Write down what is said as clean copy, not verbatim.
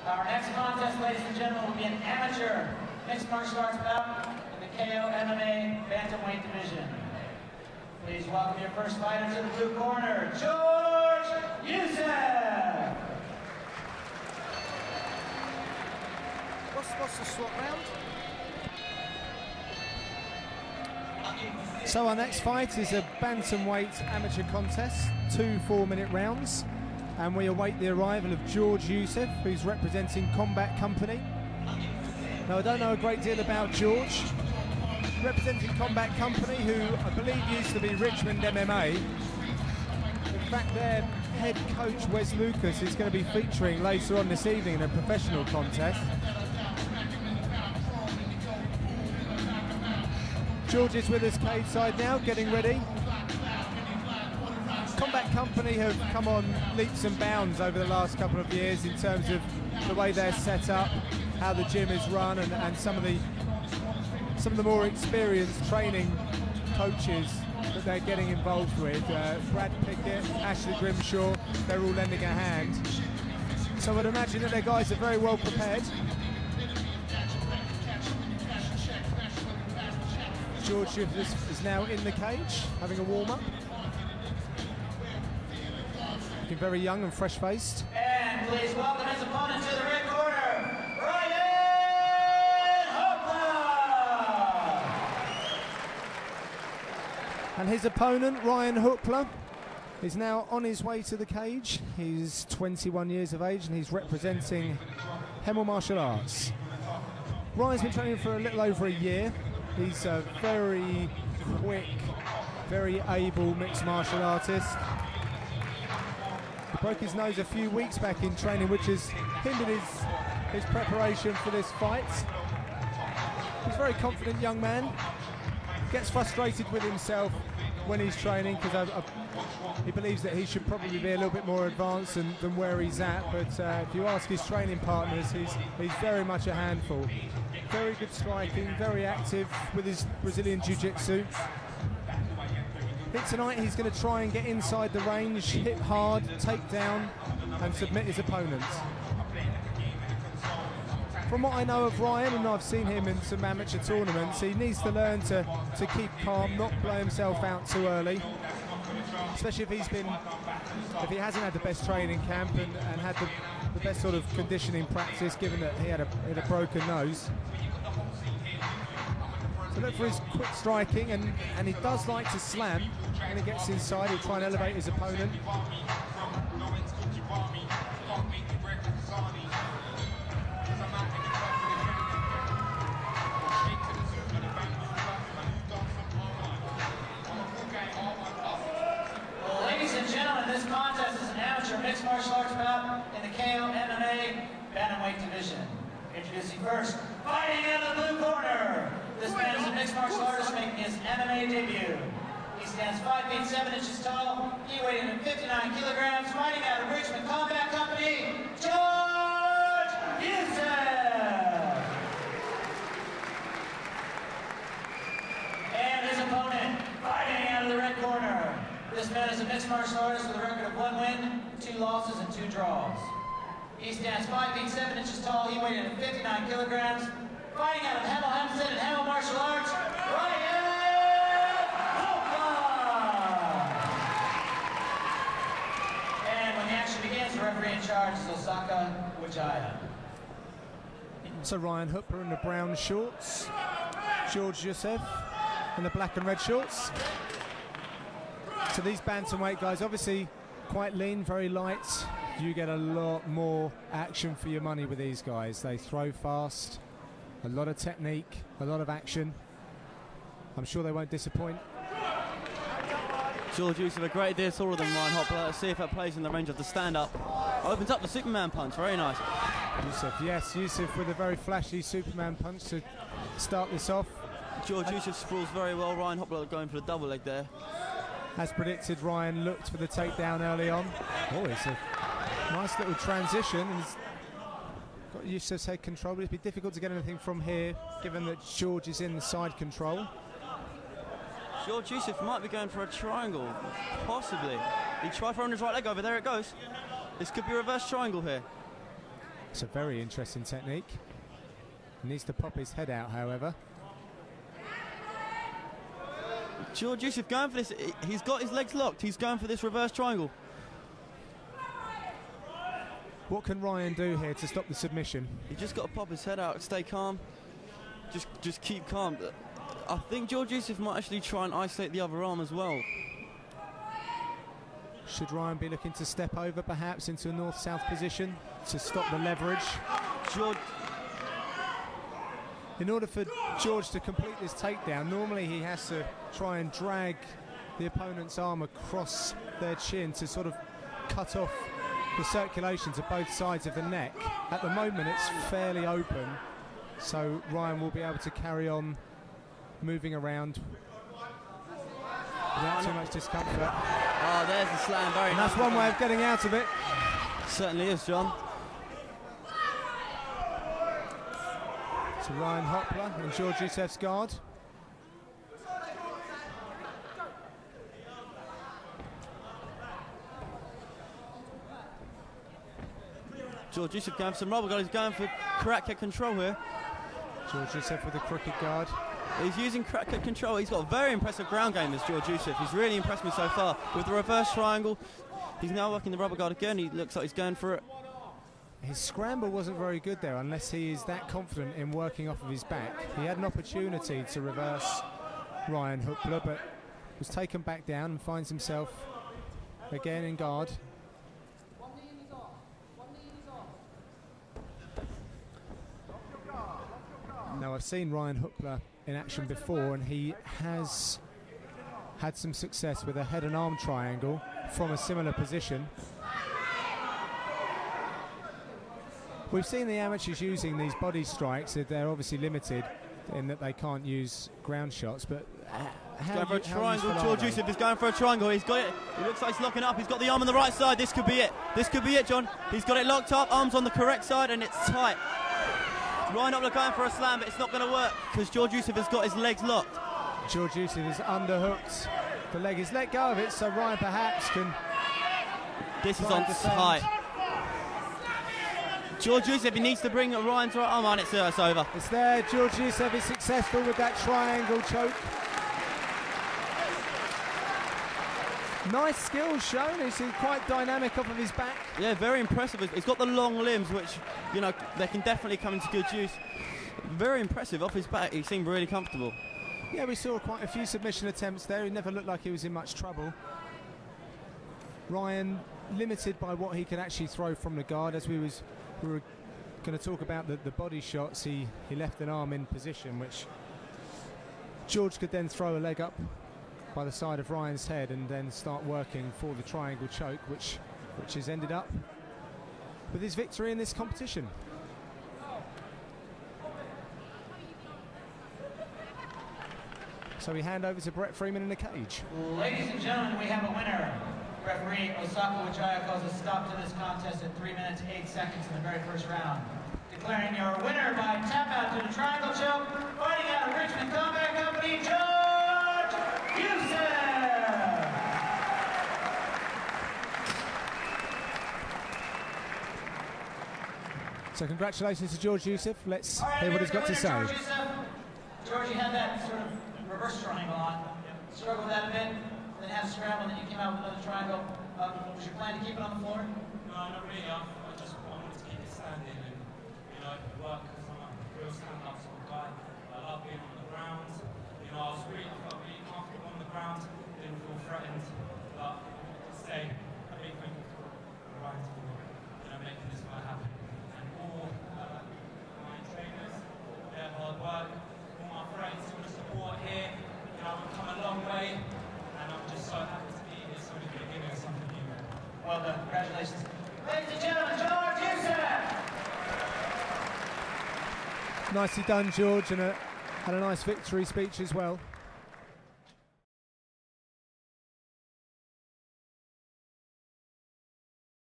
Our next contest, ladies and gentlemen, will be an amateur mixed martial arts bout in the KO MMA bantamweight division. Please welcome your first fighter to the blue corner, Youseff. What's the swap round? So our next fight is a bantamweight amateur contest, 2 4-minute rounds, and we await the arrival of Youseff, who's representing Combat Company. Now I don't know a great deal about George, representing Combat Company, who I believe used to be Richmond MMA. In fact, their head coach Wes Lucas is going to be featuring later on this evening in a professional contest. George is with us cage side now, getting ready. Combat Company have come on leaps and bounds over the last couple of years in terms of the way they're set up, how the gym is run, and some of the more experienced training coaches that they're getting involved with. Brad Pickett, Ashley Grimshaw, they're all lending a hand. So I'd imagine that their guys are very well prepared. George is now in the cage, having a warm-up. Looking very young and fresh-faced. And please welcome his opponent to the red corner, Hopla. And his opponent, Ryan Hopla, is now on his way to the cage. He's 21 years of age and he's representing Hopla Martial Arts. Ryan's been training for a little over a year. He's a very quick, very able mixed martial artist. He broke his nose a few weeks back in training, which has hindered his preparation for this fight. He's a very confident young man. Gets frustrated with himself when he's training because he believes that he should probably be a little bit more advanced than where he's at. But if you ask his training partners, he's very much a handful. Very good striking, very active with his Brazilian Jiu-Jitsu. I think tonight he's going to try and get inside the range, hit hard, take down, and submit his opponent. From what I know of Ryan, and I've seen him in some amateur tournaments, he needs to learn to keep calm, not blow himself out too early. Especially if he hasn't had the best training camp and had the best sort of conditioning practice, given that he had a broken nose. So look for his quick striking, and he does like to slam. When he gets inside, he'll try and elevate his opponent. This contest is an amateur mixed martial arts bout in the KO MMA bantamweight division. Introducing first, fighting out of the blue corner. This man is a mixed martial artist making his MMA debut. He stands 5 feet 7 inches tall. He weighed in at 59 kilograms. Fighting out of Richmond Combat Company, Youseff. And his opponent, fighting out of the red corner. This man is a mixed martial artist with a record of 1 win, 2 losses, and 2 draws. He stands 5 feet 7 inches tall. He weighed in at 59 kilograms. Fighting out of Hopla and Hopla Martial Arts, Ryan Hopla. And when the action begins, the referee in charge is Osaka Wijaya. So Ryan Hopla in the brown shorts, Youseff in the black and red shorts. So these bantamweight guys, obviously quite lean, very light. You get a lot more action for your money with these guys. They throw fast, a lot of technique, a lot of action. I'm sure they won't disappoint. Youseff, a great deal taller than Ryan Hopla. Let's see if that plays in the range of the stand-up. Opens up the Superman punch, very nice. Youseff with a very flashy Superman punch to start this off. Youseff sprawls very well. Ryan Hopla going for the double leg there. As predicted, Ryan looked for the takedown early on. Oh, it's a nice little transition. And he's got Yousseff's head control, but it'd be difficult to get anything from here, given that George is in the side control. Youseff might be going for a triangle, possibly. He tried throwing his right leg over, there it goes. This could be a reverse triangle here. It's a very interesting technique. He needs to pop his head out, however. Youseff going for this. He's got his legs locked. He's going for this reverse triangle. What can Ryan do here to stop the submission? He just got to pop his head out, stay calm. Just keep calm. I think Youseff might actually try and isolate the other arm as well. Should Ryan be looking to step over perhaps into a north-south position to stop the leverage? In order for George to complete this takedown, normally he has to try and drag the opponent's arm across their chin to sort of cut off the circulation to both sides of the neck. At the moment it's fairly open, so Ryan will be able to carry on moving around without too much discomfort. Oh, there's the slam, very nice. That's one way of getting out of it. Certainly is, John. So Ryan Hopla and George Yousseff's guard. George Youseff going for some rubber guard. He's going for crack kick control here. George Youseff with a crooked guard. He's using crack kick control. He's got a very impressive ground game, this George Youseff. He's really impressed me so far. With the reverse triangle, he's now working the rubber guard again. He looks like he's going for it. His scramble wasn't very good there, unless he is that confident in working off of his back. He had an opportunity to reverse Ryan Hopla, but was taken back down and finds himself again in guard. Now, I've seen Ryan Hopla in action before, and he has had some success with a head and arm triangle from a similar position. We've seen the amateurs using these body strikes. They're obviously limited in that they can't use ground shots, but he's going for a triangle. George Youseff is going for a triangle. He's got it. He looks like he's locking up. He's got the arm on the right side. This could be it. This could be it, John. He's got it locked up. Arms on the correct side, and it's tight. Ryan Hopla going for a slam, but it's not going to work because George Youseff has got his legs locked. George Youseff is underhooked. The leg is let go of it, so Ryan perhaps can... This is on tight. George Youseff, he needs to bring Ryan's right arm on. It's over. It's there. George Youseff is successful with that triangle choke. Nice skills shown. He's quite dynamic off of his back. Yeah, very impressive. He's got the long limbs, which, you know, they can definitely come into good use. Very impressive off his back. He seemed really comfortable. Yeah, we saw quite a few submission attempts there. He never looked like he was in much trouble. Ryan limited by what he could actually throw from the guard. As we were going to talk about the body shots, he left an arm in position, which George could then throw a leg up by the side of Ryan's head and then start working for the triangle choke, which has ended up with his victory in this competition. So we hand over to Brett Freeman in the cage. Ladies and gentlemen, we have a winner. Referee Osaka Wijaya calls a stop to this contest at 3 minutes 8 seconds in the very first round. Declaring your winner by tap out to the triangle choke, fighting out of Richmond Combat Company, George Youseff! So congratulations to George Youseff. Let's hear what he's got to say. George, you had that sort of reverse triangle on. Struggled with that a bit, then had a scramble, and then you came out with another triangle. Was your plan to keep it on the floor? No, not really. I just wanted to keep it standing and, you know, work because I'm a real stand-up sort of guy. I love being on the ground. You know, I felt really comfortable on the ground, didn't feel threatened. But say a big thank you to Ryan for, you know, making this fight happen. And all my trainers, their hard work, all my friends, all the support here. You know, we've come a long way, and I'm just so happy to be here, so the beginning of something new. Well done. Congratulations. Ladies and gentlemen, George Youseff! Nicely done, George, and had a nice victory speech as well.